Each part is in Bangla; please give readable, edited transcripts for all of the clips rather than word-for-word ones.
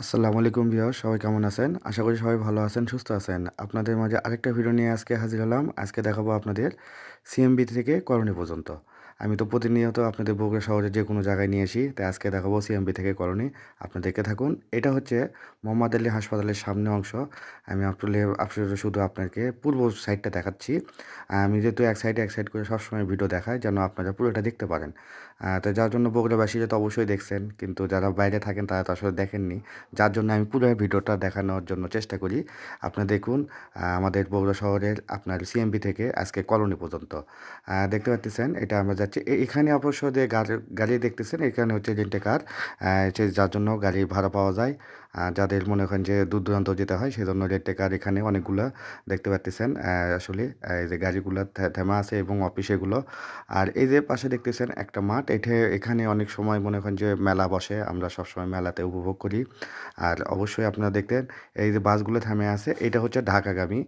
আসসালামু আলাইকুম ভিউয়ার্স, সবাই কেমন আছেন? আশা করি সবাই ভালো আছেন, সুস্থ আছেন। আপনাদের মাঝে আরেকটা ভিডিও নিয়ে আজকে হাজির হলাম। আজকে দেখাবো আপনাদের সিএমবি থেকে কলোনি পর্যন্ত। আমি তো প্রতিনিয়ত আপনাদের বগুড়া শহরের যেকোনো জায়গায় নিয়ে আসি। তাই আজকে দেখাবো সিএমবি থেকে কলোনি। আপনারা দেখতে থাকুন। এটা হচ্ছে মোহাম্মদ আলী হাসপাতালের সামনে অংশ। আমি আসলে শুধু আপনাকে পূর্ব সাইডটা দেখাচ্ছি। আমি যেহেতু এক সাইড করে সবসময় ভিডিও দেখাই যেন আপনারা পুরোটা দেখতে পারেন। তো যার জন্য বগুড়াবাসীরা তো অবশ্যই দেখছেন, কিন্তু যারা বাইরে থাকেন তারা তো আসলে দেখেননি। যার জন্য আমি পুরো ভিডিওটা দেখানোর জন্য চেষ্টা করি। আপনারা দেখুন, আমাদের বগুড়া শহরের আপনার সিএমবি থেকে আজকে কলোনি পর্যন্ত। দেখতে পাচ্ছেন এটা আমরা যাচ্ছি। এখানে অবশ্য যে গাড়ি দেখতেছেন এখানে হচ্ছে রেন্টে কার, যার জন্য গাড়ি ভাড়া পাওয়া যায়। যাদের মনে করেন যে দূর দূরান্ত যেতে হয় সেজন্য রেন্টে কার এখানে অনেকগুলা দেখতে পাচ্ছেন। আসলে এই যে গাড়িগুলো থেমা আছে এবং অফিস এগুলো। আর এই যে পাশে দেখতেছেন একটা মাঠ, এখানে অনেক সময় মনে করেন যে মেলা বসে, আমরা সবসময় মেলাতে উপভোগ করি। আর অবশ্যই আপনারা দেখতেন এই যে বাসগুলো থামে আছে এটা হচ্ছে ঢাকাগামী,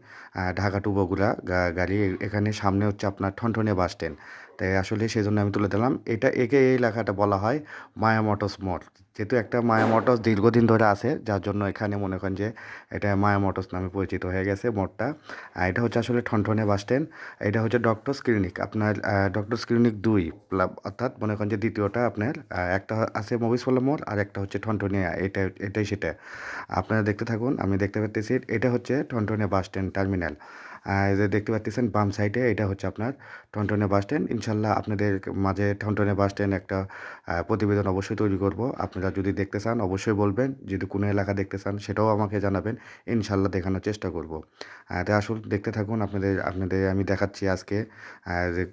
ঢাকা টু বগুড়া গাড়ি। এখানে সামনে হচ্ছে আপনার ঠনঠনিয়া বাস স্ট্যান্ড। তাই আসলে সেজন্য আমি তুলে দিলাম একে এই লেখাটা বলা হয় মায়া মোটরস মোড়। যেহেতু একটা মায়া মোটরস দীর্ঘদিন ধরে আছে যার জন্য এখানে মনে করেন যে এটা মায়া মোটরস নামে পরিচিত হয়ে গেছে মোড়টা। এটা হচ্ছে আসলে ঠনঠনিয়া বাস স্ট্যান্ড। এটা হচ্ছে ডক্টরস ক্লিনিক আপনার, ডক্টরস ক্লিনিক 2 অর্থাৎ মনে করেন যে দ্বিতীয়টা আপনার, একটা আছে মফিজউল্লাহ মোড় আর একটা হচ্ছে ঠনঠনিয়া। এটাই সেটা। আপনারা দেখতে থাকুন। আমি দেখতে পাচ্তেছি এটা হচ্ছে ঠনঠনিয়া বাস স্ট্যান্ড টার্মিনাল। এই যে দেখতে পাচ্ছেন বাম সাইডে এটা হচ্ছে আপনার ঠনঠনিয়া বাস স্ট্যান্ড। ইনশাল্লাহ আপনাদের মাঝে ঠনঠনিয়া বাস স্ট্যান্ড একটা প্রতিবেদন অবশ্যই তৈরি করব। আপনারা যদি দেখতে চান অবশ্যই বলবেন, যদি কোনো এলাকা দেখতে চান সেটাও আমাকে জানাবেন। ইনশাল্লাহ দেখানোর চেষ্টা করব। তাই আসলে দেখতে থাকুন। আপনাদের আমি দেখাচ্ছি আজকে যে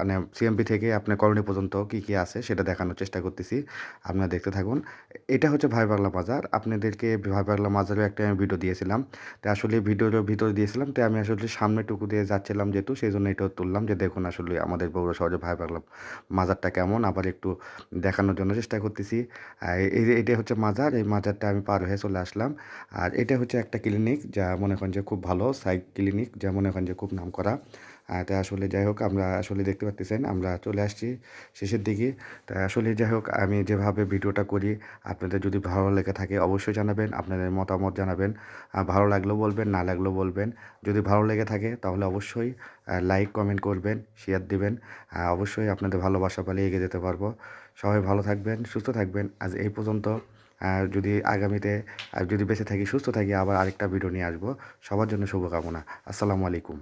মানে সিএমপি থেকে আপনার কলোনি পর্যন্ত কী কী আছে সেটা দেখানোর চেষ্টা করতেছি। আপনারা দেখতে থাকুন। এটা হচ্ছে ভাই বাংলা বাজার। আপনাদেরকে ভাই বাংলা বাজারের একটা আমি ভিডিও দিয়েছিলাম। তো আসলে ভিডিওর ভিতরে দিয়েছিলাম। তো আমি আসলে সামনেটুকু দিয়ে যাচ্ছিলাম যেহেতু সেজন্য এটাও তুললাম যে দেখুন আসলে আমাদের বগুড়া শহরে ভাই বাংলা মাজারটা কেমন, আবার একটু দেখানোর জন্য চেষ্টা করতেছি। এই যে এটা হচ্ছে মাজার, এই মাজারটা আমি পার হয়ে চলে আসলাম। আর এটা হচ্ছে একটা ক্লিনিক যা মনে করেন যে খুব ভালো সাইড ক্লিনিক, যা মনে করেন যে খুব নামকরা। তাই আসলে যাই হোক আমরা আসলে দেখতে পাচ্ছেন আমরা চলে আসছি শেষের দিকে। তাই আসলে যাই হোক আমি যেভাবে ভিডিওটা করি আপনাদের যদি ভালো লেগে থাকে অবশ্যই জানাবেন, আপনাদের মতামত জানাবেন। ভালো লাগলেও বলবেন, না লাগলেও বলবেন। যদি ভালো লেগে থাকে তাহলে অবশ্যই লাইক কমেন্ট করবেন, শেয়ার দিবেন। অবশ্যই আপনাদের ভালোবাসা পেলে এগিয়ে যেতে পারবো। সবাই ভালো থাকবেন, সুস্থ থাকবেন। আজ এই পর্যন্ত। যদি আগামীতে যদি বেঁচে থাকি, সুস্থ থাকি, আবার আরেকটা ভিডিও নিয়ে আসবো। সবার জন্য শুভকামনা। আসসালামু আলাইকুম।